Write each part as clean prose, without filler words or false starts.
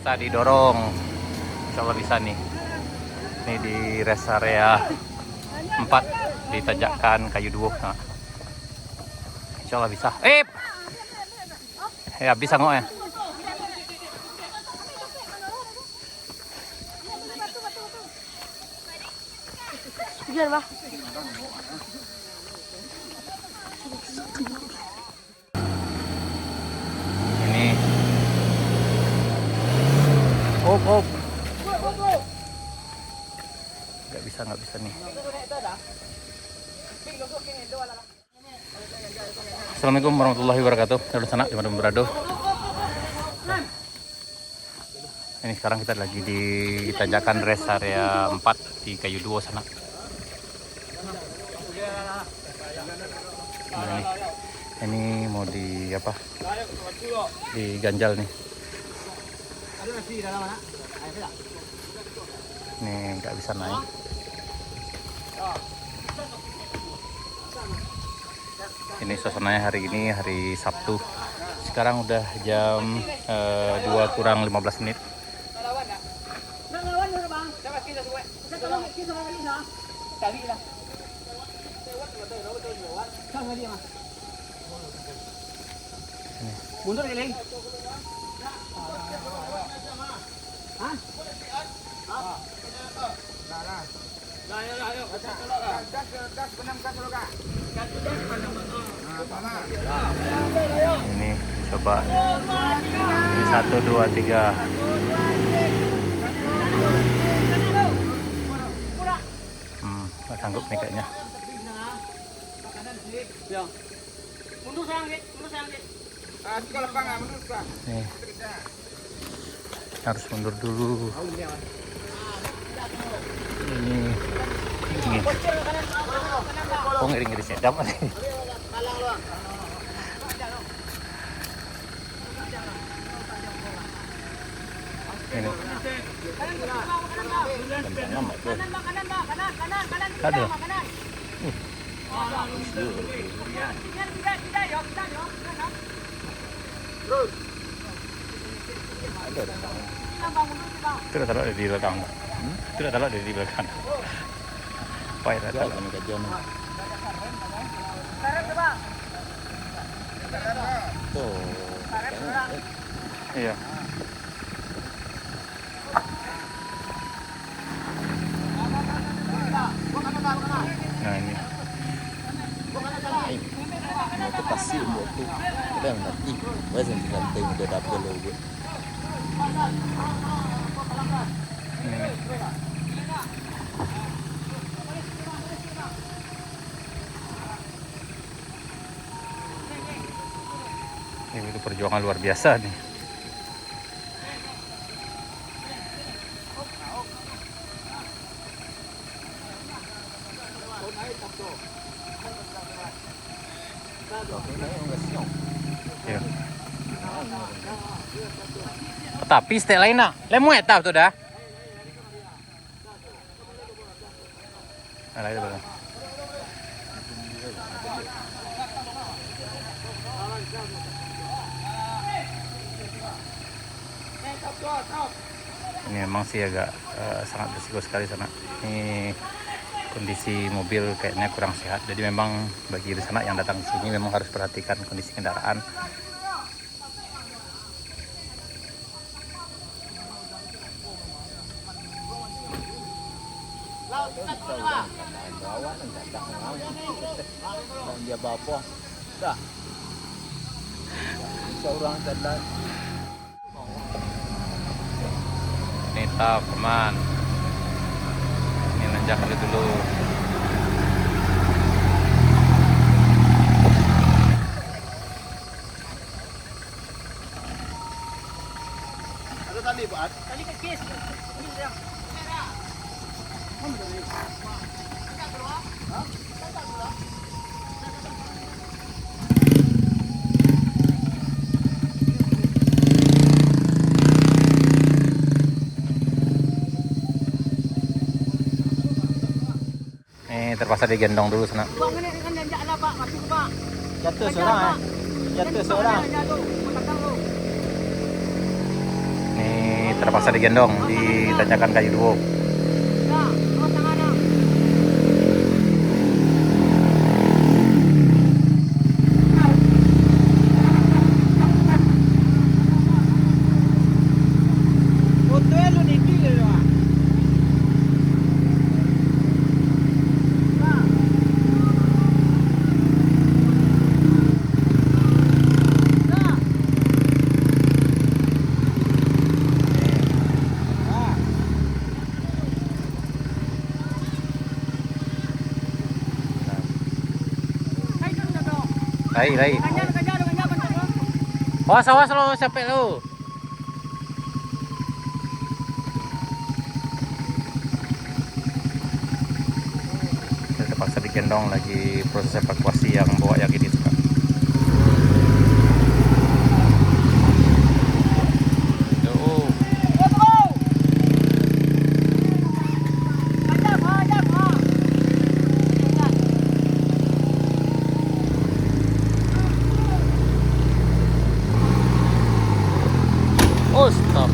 Bisa didorong. Insya Allah bisa nih. Ini di rest area 4 ditajakkan kayu duo. Nah. Insya Allah bisa. Ya bisa nggak ya? Biar bah. Ini. Op. Nggak bisa nih. Assalamualaikum warahmatullahi wabarakatuh. Saudara sanak dimanapun berada. Ini sekarang kita lagi di tanjakan rest area 4 di kayu duo sana. Nah, ini mau di apa? Diganjal nih. Nih nggak bisa naik. Ini suasananya hari ini hari Sabtu. Sekarang udah jam 2 kurang 15 menit. Mundur Giling. Hah? Ini coba. Ini 1, 2, 3. Nggak sanggup nih kayaknya. Mundur sayang, mundur sayang. Nih. Harus mundur dulu. Ini. Oh ngiri-ngiri sedap nih. Ini. Ada. Tidak taruh di belakang. Tidak taruh di belakang. Pai rata ini kajian. Tuh. Iya. Nah ini. Itu pasti buat tuh udah nanti wajib dilantai udah dapet logo. Ini itu perjuangan luar biasa nih. Ya. Tapi stek lain nak, lemu etap tu dah. Ada itu belum? Ini memang sih agak sangat berisiko sekali sana. Ini kondisi mobil kayaknya kurang sehat. Jadi memang bagi di sana yang datang ke sini memang harus perhatikan kondisi kendaraan. Dia bawa dah. Seorang jalan. Ini tap teman. Ini nanjak dulu. Ada tali buat. Tali kecil. Ini dia. Terpaksa digendong dulu sana. Pak ini kan jangan ada Pak, mati Pak. Jatuh seorang Jatuh seorang. Nih terpaksa digendong di tanjakan Kayu Duo. Nah, terus tangannya. Fotonya lu dikit ya, Pak. Rai. Ganyan. Awas lo, sampai lo. Terpaksa digendong lagi proses evakuasi yang bawa yang ini juga. Oh, stop.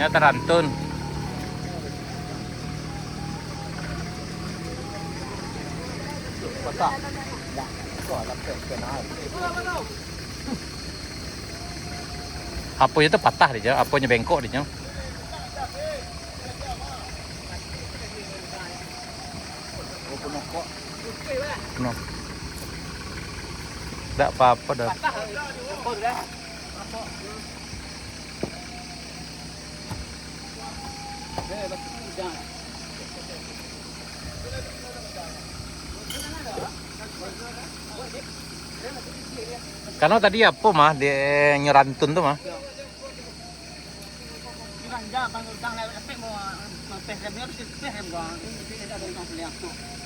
Ya terantun. Aponya itu patah dia, aponya bengkok dia. Penuh. Tidak apa-apa dah. Karena tadi apa mah dia nyerantun tuh mah.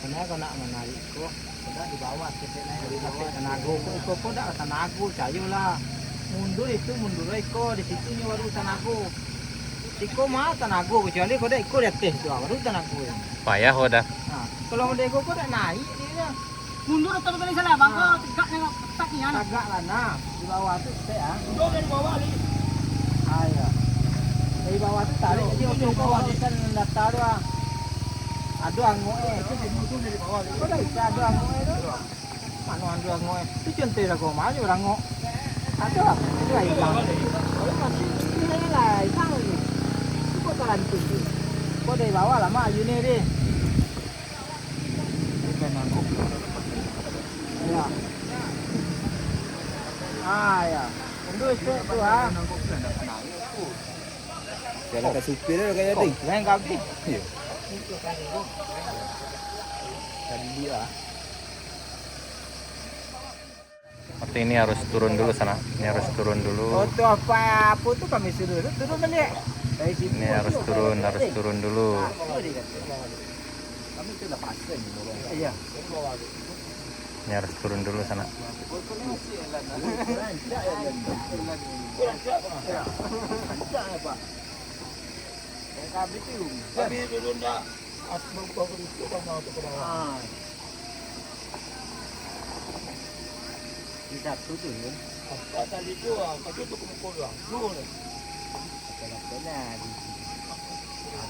Karena kau nak menarik kok, sudah dibawa ke sana dari Tanago. Kok dah Tanago, cayu lah. Mundur itu mundur iko di situ ni baru Tanago. Iko mah Tanago kecuali kau dah iko di atas tu, baru Tanago. Payah udah. Nah, kalau mau iko kau dah naik dia. Mundur atau balik salah, Bang. Kau tegaknya taknya. Agak lah nah, di bawah tu teh ah. Mundur dari bawah ni. Ayo. Dari bawah tu tarik dia untuk bawah di sana datar ah. Aduh angoe, itu dari bawah. Kau dah bisa aduh angoe tu. Mana aduh angoe? Itu contoh lah kau maju orang ngo. Aduh, itu lah hilang. Kalau masih ini lah hilang lagi. Itu kau terlantung tu. Kau dari bawah lah mak you ni deh. Ya. Ah ya. Mundur sikit tu ah. Jangan ke supir dia kayak tadi. Jangan kaki. Iya. Tadi dia. Berarti ini harus turun dulu sana. Ini harus turun dulu. Oh tu apa tu kami suruh turun balik. Dari situ. Ini harus turun dulu. Kami tu dah pasal ni orang. Iya. Ini harus turun dulu sana. Kita tu tu. Tadi tu, kau tu kumukul lah.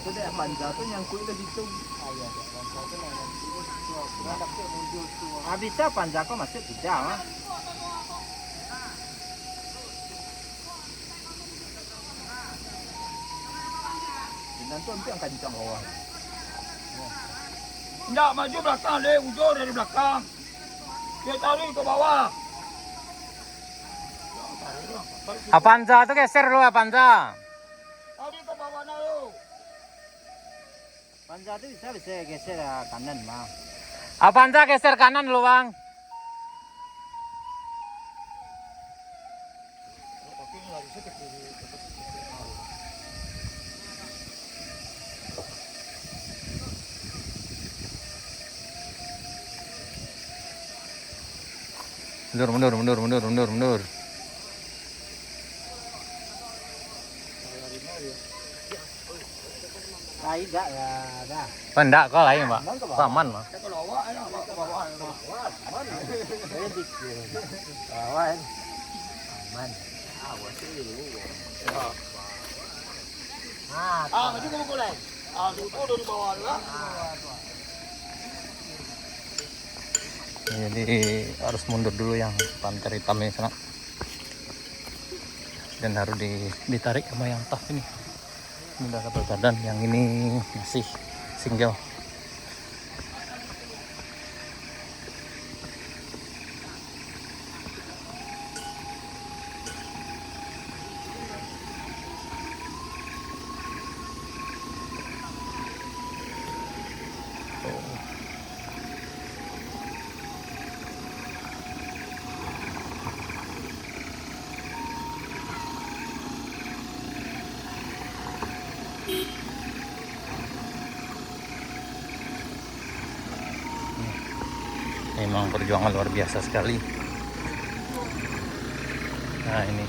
Itu dah panjang tu yang kuih ke situ. Habis tu panjang kau masuk tidak ah. Nanti ambil yang kencang bawah. Tidak, maju belakang deh. Ujung dari belakang. Dia tarik ke bawah. Avanza tuh geser lu Avanza. Tarik ke bawah nak lu. Panjang tu bisa geser kanan mah. Avanza geser kanan lu bang. Mundur. Tidak ya, dah. Enggak kok lain pak. Aman mah. Dia kalau awak, ke bawah. Saya dikir. Kawan. Man. Maju ke mulai. Dulu di bawah lah. Jadi harus mundur dulu yang pantai hitam ini sana. Dan harus ditarik sama yang tas ini. Ini udah double badan, yang ini masih single. Memang perjuangan luar biasa sekali. Nah ini,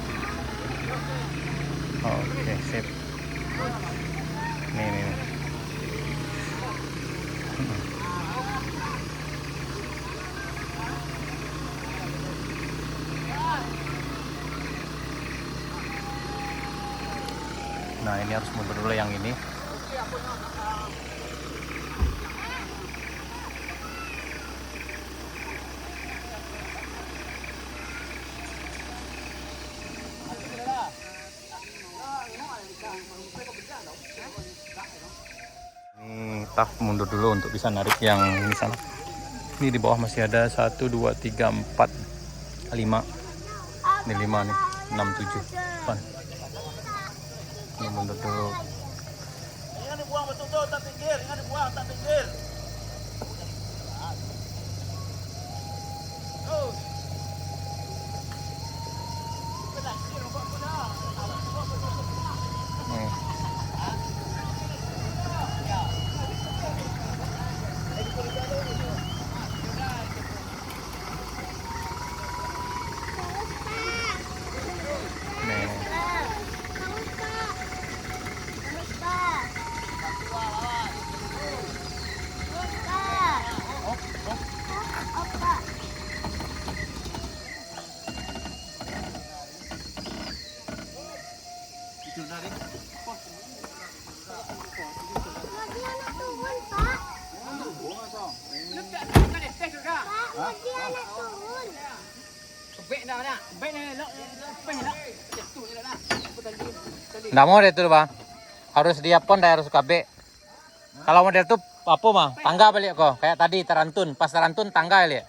oke sip. Nih. Nah ini harus mundur dulu yang ini. Ini taf mundur dulu untuk bisa narik yang ini sana. Ini di bawah masih ada 1, 2, 3, 4, 5. Ini 5 nih, 6, 7, 8. Ini mundur dulu. Ingat dibuang betul-betul tak pinggir, ingat dibuang tak pinggir. Nih. Nggak mau deh tuh bang, harus dia pon dan harus KB. Kalau model tuh apa mah, tangga balik kok, kayak tadi terantun, pas terantun tangga balik.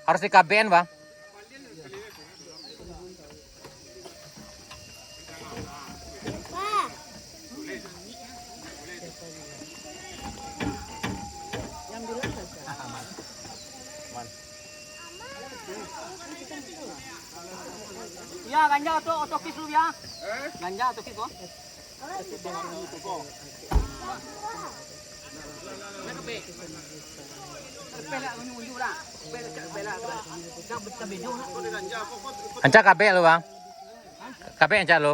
Harus di KB-an bang. Ya, ganja tu otokis dulu ya. Ganja otokis tu. Ancak KB lu bang, KB ancak lu.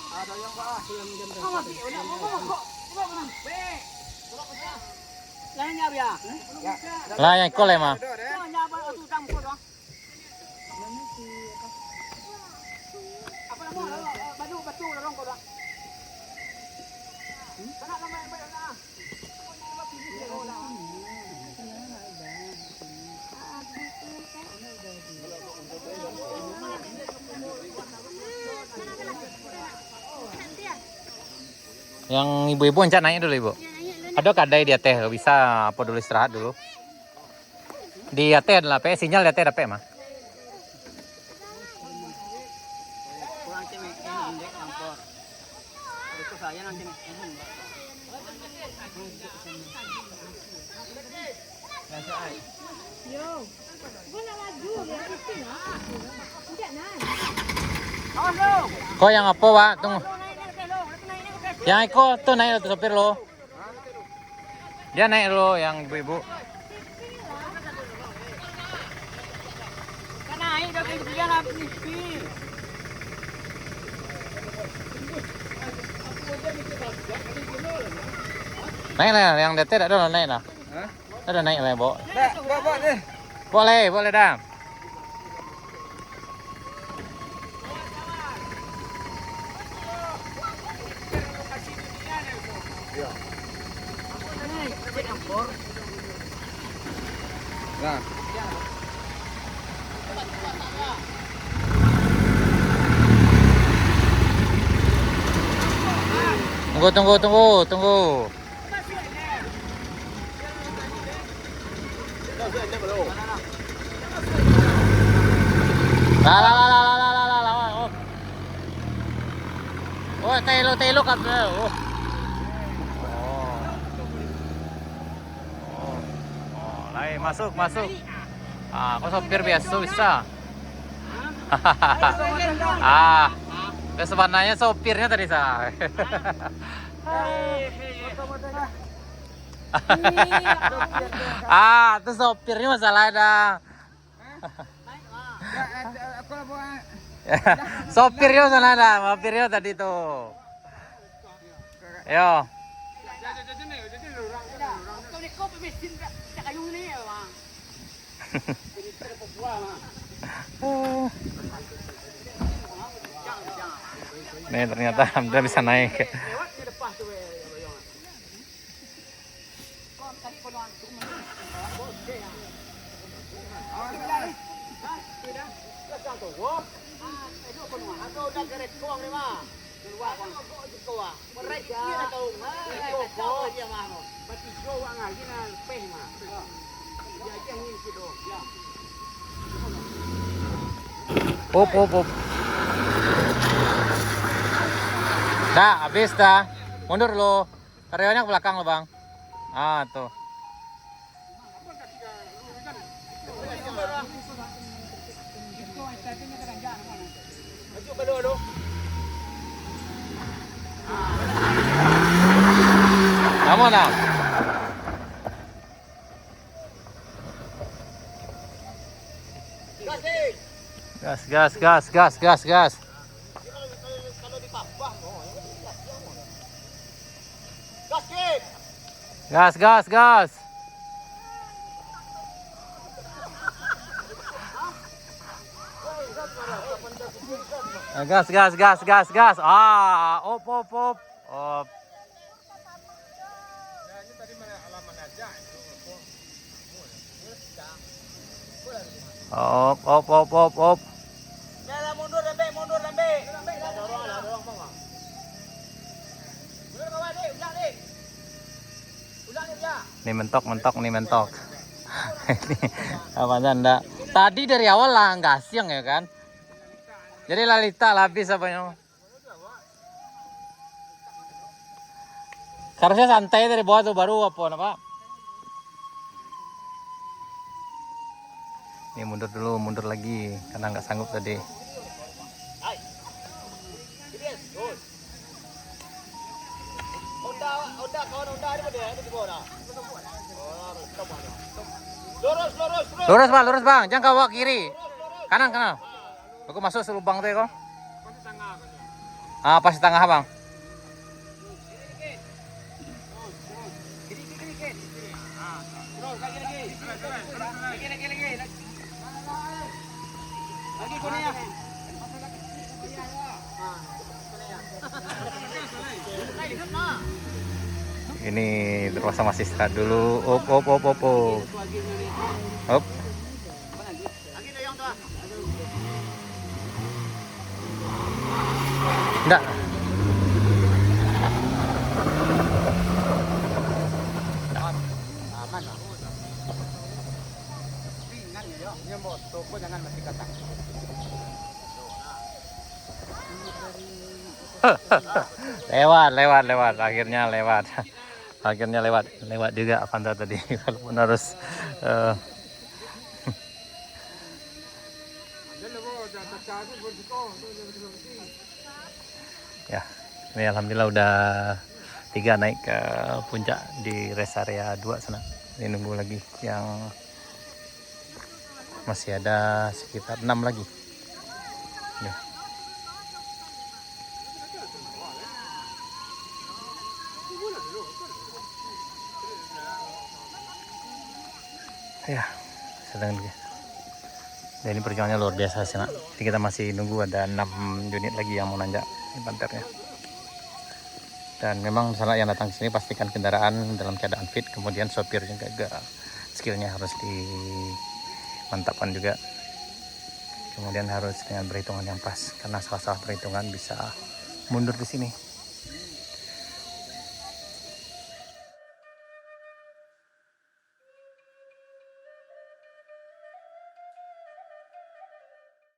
Ada yang apa? Lainnya ya. Lah yang kol mah. Lainnya apa tu tam kol doang. Apa nama? Baju dorong kol doang. Sana nama baik dah. Yang ibu-ibu ancak naik dulu ibu. Ada kadai di atas, bisa apa dulu istirahat dulu. Di atas adalah pe, sinyal di atas ada pe mah. Kurang cemek ini indek campur. Itu saya nanti Yo, gua nak laju ya, mesti nak. Tidak nak. awas lu. Kok yang apa pak? Tunggu. Yang Eko tuh naik tuh sopir lo. Dia naik lo yang ibu-ibu. Kan naik dah dia nak mesti. Naik lah, yang DT tak ada naik lah. Hah? Ada naik lah, Bo. Dah, bawa deh. Boleh, boleh dah. Nah. Tunggu. Lah. Oh. Oh, telo kat. Oh. Lai, masuk. Ah, kau sopir biasa bisa. Sebenarnya sopirnya tadi sah. Itu sopirnya masalah dah. Aku bawa. Sopirnya masalah dah, sopirnya tadi tuh. Yo. Nih ternyata Hamzah bisa naik. Up. Dah, habis dah. Mundur lo. Karyawannya ke belakang lo, Bang. Ah, tuh. Kamu dah. Gas. Gas. Gas. Ah, op. Op. Jalan mundur lembe. Dorong bang. Mundur kawan deh, ulang deh ya. Nih mentok. Ini apa anda? Tadi dari awal lah nggak siang ya kan? Jadi lalita lah habis apanya? Harusnya santai dari bawah tuh baru apa? Ini mundur lagi karena nggak sanggup tadi. Lurus bang, jangan kau kiri, kanan. Aku masuk selubang tuh kok. Pas di tengah bang. Ini terpaksa masih istirahat dulu. Op. Enggak. Aman lah. Ringan ya. Ini motor kok jangan mati kata. Lewat. Akhirnya lewat juga Avanza tadi. Walaupun harus ya, ini alhamdulillah udah 3 naik ke puncak di rest area 2 sana. Ini nunggu lagi yang masih ada sekitar 6 lagi. Nih. Ya, sedang dan ini perjuangannya luar biasa sih, nak. Jadi kita masih nunggu ada 6 unit lagi yang mau nanjak di panternya. Dan memang misalnya yang datang ke sini pastikan kendaraan dalam keadaan fit, kemudian sopir juga skillnya harus dimantapkan juga. Kemudian harus dengan perhitungan yang pas, karena salah-salah perhitungan bisa mundur di sini.